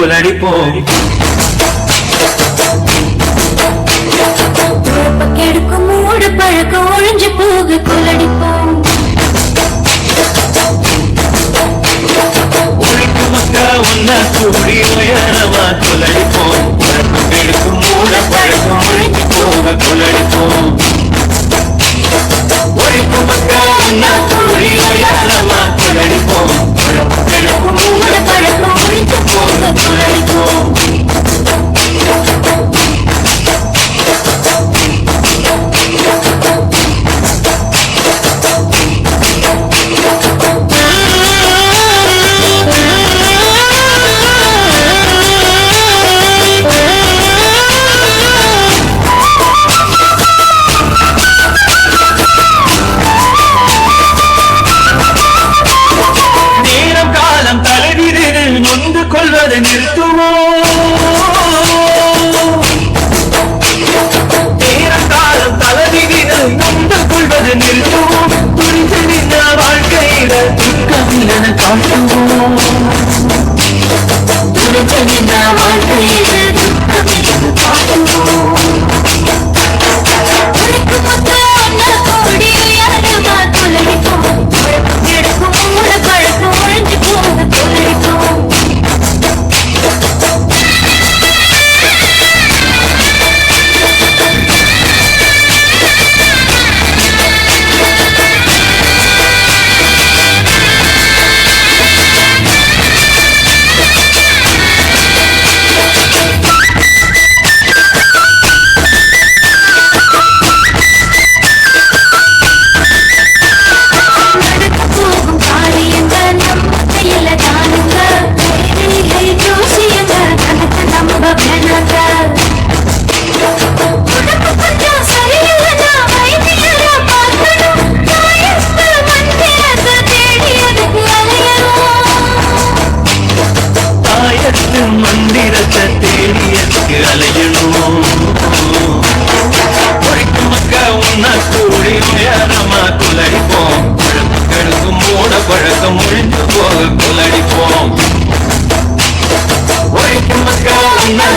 கொலடிப்போம். கெடுக்கும் மூடு பழக்கம் ஒழிஞ்சு போக கொலடிப்போம். ஒழிக்கும் மக்கா ஒன்னா கூடி உயரமா கொலடிப்போம். கெடுக்கும் மூடு பழக்கம் ஒழிஞ்சு போக கொலடிப்போம். ஒழிக்கும் மக்கா ஒன்னா கூடி உயரமா கொலடிப்போம். கெடுக்கும் மூடு பழக்கம் ஒழிஞ்சு போக கொலடிப்போம். கொள்வதை நிறுத்துவோம். நேரம் காலம் தலைவிதிகள் நொந்து கொள்வதை நிறுத்துவோம். புரிந்து நின்ற வாழ்க்கையில துக்கமில்லன காட்டுவோம். புரிந்து நின்ற வாழ்க்கையில துக்கமில்லன காட்டுவோம். மந்திரத்தை தேடியதுக்கு அலையணும். ஒழிக்கும் மக்கா ஒன்னா கூடி உயரமா கொலடிப்போம். கெடுக்கும் மூட பழக்கம் ஒழிஞ்சு போக கொலடிப்போம். ஒழிக்கும் மக்கா ஒன்னா